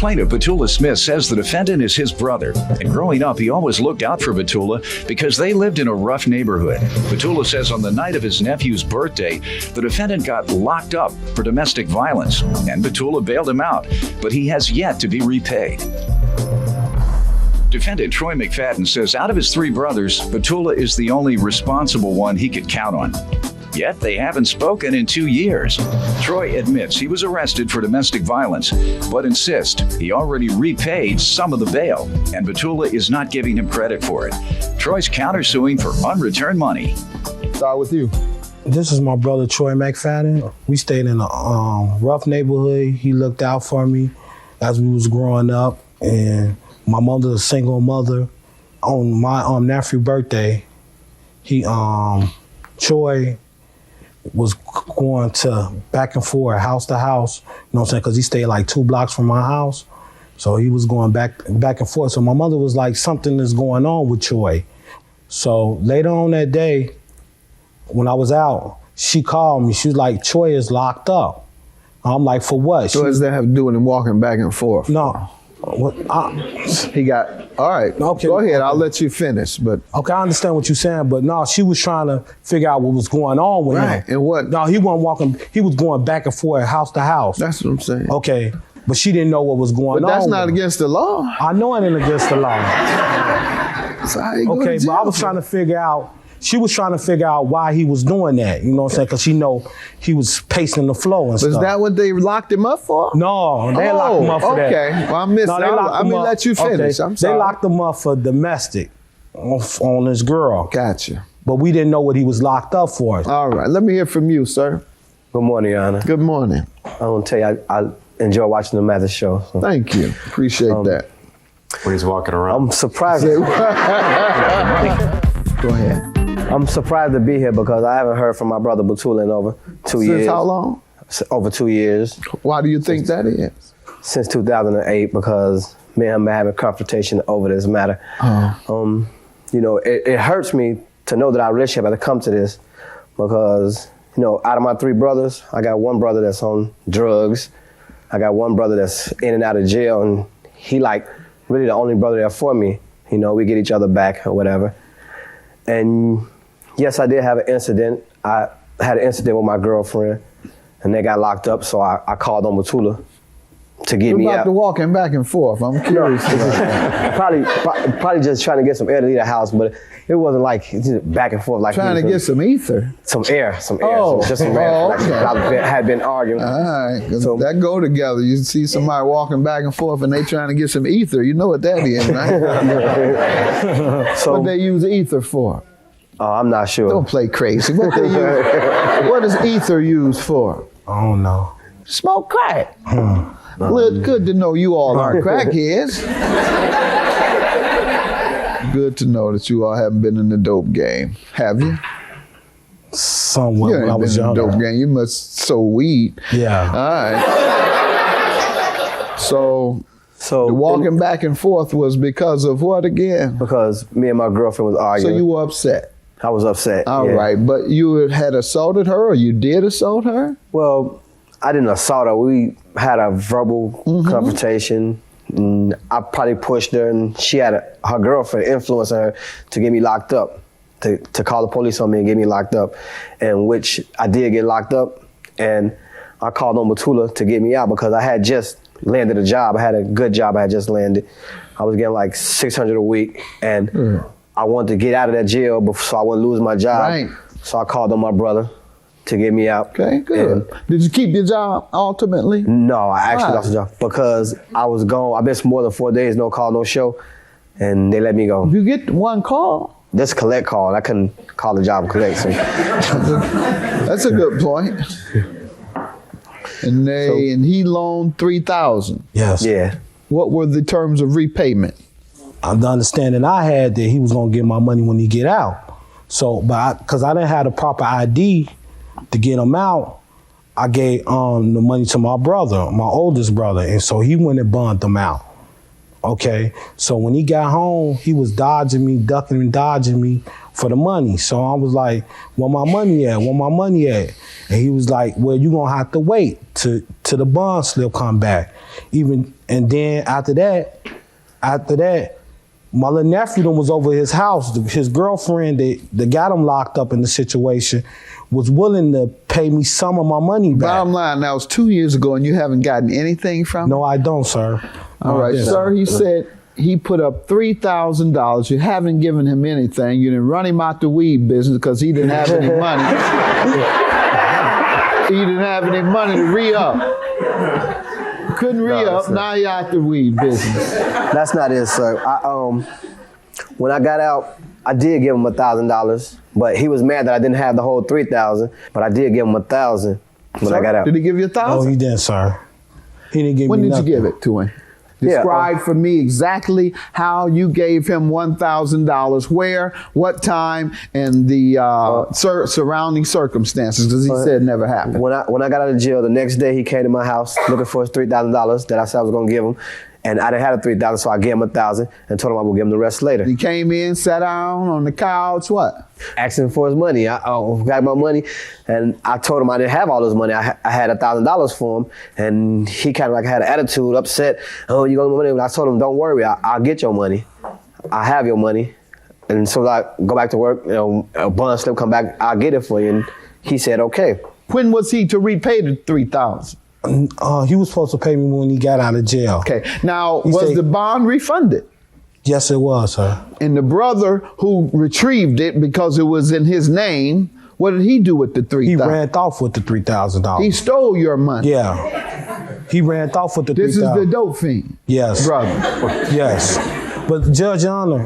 Plaintiff, Batula Smith, says the defendant is his brother, and growing up, he always looked out for Batula because they lived in a rough neighborhood. Batula says on the night of his nephew's birthday, the defendant got locked up for domestic violence, and Batula bailed him out, but he has yet to be repaid. Defendant Troy McFadden says out of his three brothers, Batula is the only responsible one he could count on. Yet they haven't spoken in 2 years. Troy admits he was arrested for domestic violence, but insists he already repaid some of the bail, and Batula is not giving him credit for it. Troy's countersuing for unreturned money. Start with you. This is my brother, Troy McFadden. We stayed in a rough neighborhood. He looked out for me as we was growing up, and my mother's a single mother. On my nephew's birthday, Troy was going to back and forth, house to house, you know what I'm saying, because he stayed like 2 blocks from my house. So he was going back and forth. So my mother was like, something is going on with Troy. So later on that day, when I was out, she called me. She was like, Troy is locked up. I'm like, for what? So what does that have to do with him walking back and forth? No. He got, all right, okay, go ahead, I'll let you finish. But okay, I understand what you're saying, but no, she was trying to figure out what was going on with him. And what? No, he wasn't walking, he was going back and forth, house to house. That's what I'm saying. Okay, but she didn't know what was going on. But that's not against the law. I know it ain't against the law. So how you go okay, to jail but I was trying to figure out, she was trying to figure out why he was doing that, you know what I'm saying? Because she know he was pacing the flow and stuff. Is that what they locked him up for? No, they locked him up for that. Okay, well I missed that. Let me let you finish. Okay. I'm sorry. They locked him up for domestic on this girl. Gotcha. But we didn't know what he was locked up for. All right, let me hear from you, sir. Good morning, Your Honor. Good morning. I want to tell you, I enjoy watching the Mathis show. So. Thank you. Appreciate that. When he's walking around. I'm surprised. Go ahead. I'm surprised to be here because I haven't heard from my brother Batula in over 2 years. Since how long? Over 2 years. Why do you think that is? Since 2008, because me and him been having confrontation over this matter. Oh. You know, it hurts me to know that our relationship had to come to this because, you know, out of my 3 brothers, I got one brother that's on drugs. I got one brother that's in and out of jail, and he like really the only brother there for me. You know, we get each other back or whatever. And yes, I did have an incident. I had an incident with my girlfriend, and they got locked up, so I called on Batula to get me out. About the walking back and forth, I'm curious. Probably just trying to get some air to leave the house, but it wasn't like just back and forth like trying to get some ether. Some air, Oh, just some air. okay. I had been arguing. All right, so that go together. You see somebody walking back and forth and they trying to get some ether. You know what that is, right? So what they use ether for? Oh, I'm not sure. Don't play crazy. What they use? What is ether used for? I don't know. Smoke crack. Good to know you all are crackheads. Good to know that you all haven't been in the dope game. Have you? Somewhat You when I ain't was been in the younger. dope game. You must sow weed. Yeah. All right. So the walking back and forth was because of what again? Because me and my girlfriend was So arguing. you were upset. I was upset. All yeah. right, but you had assaulted her, or you did assault her? Well, I didn't assault her. We had a verbal confrontation. And I probably pushed her, and she had her girlfriend influencing her to get me locked up, to call the police on me and get me locked up, and which I did get locked up, and I called on Batula to get me out because I had just landed a job. I had a good job I had just landed. I was getting like $600 a week, and I wanted to get out of that jail so I wouldn't lose my job. Right. So I called on my brother to get me out. Okay, good. Did you keep your job ultimately? No, I actually lost the job because I was gone. I missed more than 4 days, no call, no show, and they let me go. You get one call. Just collect call. I couldn't call the job and collect. So. That's a good point. And he loaned $3,000. Yes. Yeah. What were the terms of repayment? The understanding I had that he was gonna get my money when he get out. So, because I didn't have the proper ID to get him out, I gave the money to my brother, my oldest brother, and so he went and bonded him out. Okay, so when he got home, he was dodging me, ducking and dodging me for the money. So I was like, where my money at? Where my money at? And he was like, well, you gonna have to wait to the bond slip come back. And then after that, my little nephew that was over his house, his girlfriend that got him locked up in the situation, was willing to pay me some of my money back. Bottom line, that was 2 years ago, and you haven't gotten anything from him? No, I don't, sir. All right, sir, he said he put up $3,000. You haven't given him anything. You didn't run him out the weed business because he didn't have any money. He didn't have any money to re-up. Couldn't re-up, now you're out the weed business. That's not it, sir. When I got out, I did give him $1,000, but he was mad that I didn't have the whole $3,000. But I did give him $1,000 when I got out. Did he give you $1,000? No, he didn't, sir. He didn't give When me did nothing. you give it to him? Describe for me exactly how you gave him $1,000, where, what time, and the surrounding circumstances, because he said it never happened. When I got out of jail, the next day he came to my house looking for his $3,000 that I said I was gonna give him, and I didn't have the $3,000, so I gave him $1,000 and told him I would give him the rest later. He came in, sat down on the couch, what? Asking for his money. I got my money, and I told him I didn't have all his money. I had $1,000 for him, and he kind of like had an attitude, upset. Oh, you got my money? And I told him, don't worry, I'll get your money. I have your money, and so I go back to work. You know, a bond slip come back, I'll get it for you. And he said, okay. When was he to repay the $3,000? He was supposed to pay me when he got out of jail. Okay. Now, He was said- the bond refunded? Yes, it was, sir. And the brother who retrieved it because it was in his name, what did he do with the $3,000? He ran off with the $3,000. He stole your money. Yeah. He ran off with the $3,000. This is the dope fiend. Yes. Brother. Yes. But Judge Honor,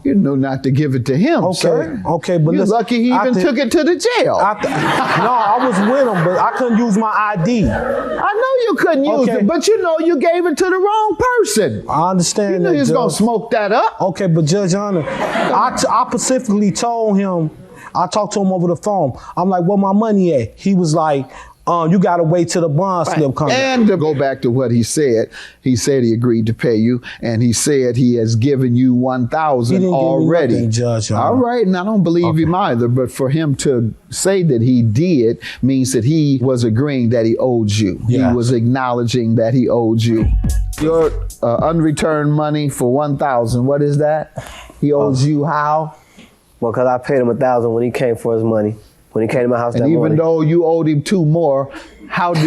You know not to give it to him, okay, sir. okay, but You're listen, lucky he even took it to the jail. no, I was with him, but I couldn't use my ID. I know you couldn't use Okay. it, but you know you gave it to the wrong person. I understand You knew that, he was going to Judge. smoke that up. Okay, but Judge Honor, I specifically told him, I talked to him over the phone. I'm like, where my money at? He was like, you got to wait till the bond slip comes. And to go back to what he said he agreed to pay you, and he said he has given you $1,000 already. Nothing, Judge Honor. All right, and I don't believe him either, but for him to say that he did means that he was agreeing that he owed you. Yeah. He was acknowledging that he owed you. Your unreturned money for $1,000, what is that? He owes you how? Well, because I paid him $1,000 when he came for his money. When he came to my house And that even morning. though you owed him 2 more, how does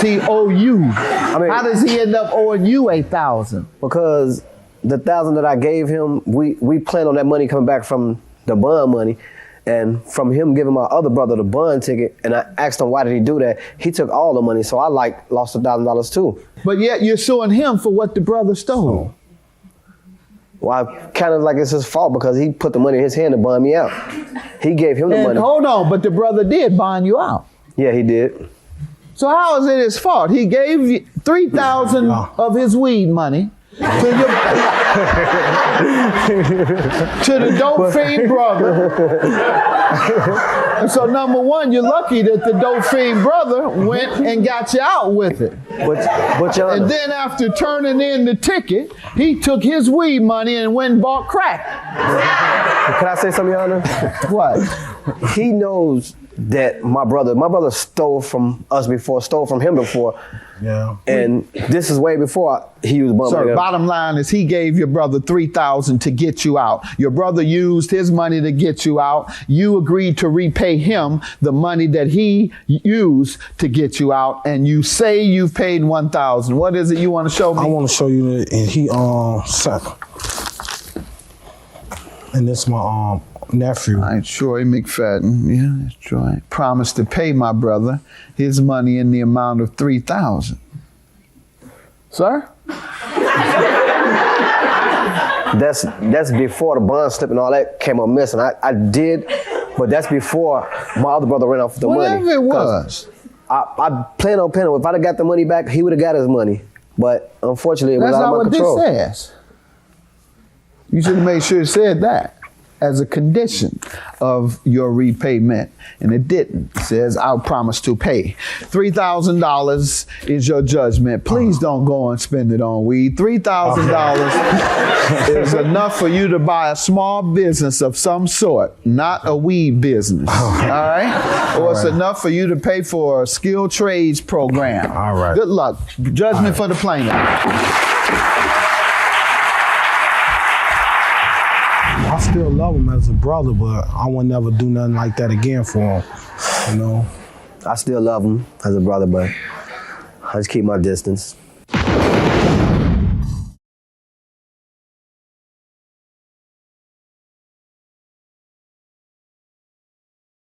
he owe you? How does he end up owing you $8,000? Because the $1,000 that I gave him, we planned on that money coming back from the bond money, and from him giving my other brother the bond ticket, and I asked him why did he do that. He took all the money, so I lost $1,000 too. But yet you're suing him for what the brother stole. Well, I kind of like it's his fault because he put the money in his hand to bond me out. He gave him the And money. hold on, but the brother did bond you out. Yeah, he did. So how is it his fault? He gave you $3,000 of his weed money to the dope fiend brother. And so number one, you're lucky that the dope fiend brother went and got you out with it. But Your Honor, And then after turning in the ticket, he took his weed money and went and bought crack. can I say something, Your Honor? What? He knows that my brother stole from us before, stole from him before. Yeah. And this is way before he was bumming. Sir, bottom line is he gave your brother $3,000 to get you out. Your brother used his money to get you out. You agreed to repay him the money that he used to get you out, and you say you've paid $1,000. What is it you want to show me? I want to show you that, and he and this my nephew. All right, Troy McFadden. Yeah, that's Troy. Promised to pay my brother his money in the amount of $3,000. Sir? That's before the bond slip and all that came up missing. I did, but that's before my other brother ran off with the Whatever money. it was. I planned on paying him. If I'd have got the money back, he would have got his money. But unfortunately, it was That's out not of my what control. this says. You should have made sure it said that. as a condition of your repayment, and it didn't. It says, I promise to pay. $3,000 is your judgment. Please don't go and spend it on weed. $3,000 is enough for you to buy a small business of some sort, not a weed business. All right? Or it's enough for you to pay for a skilled trades program. All right. Good luck. Judgment for the plaintiff. I still love him as a brother, but I would never do nothing like that again for him, you know? I still love him as a brother, but I just keep my distance.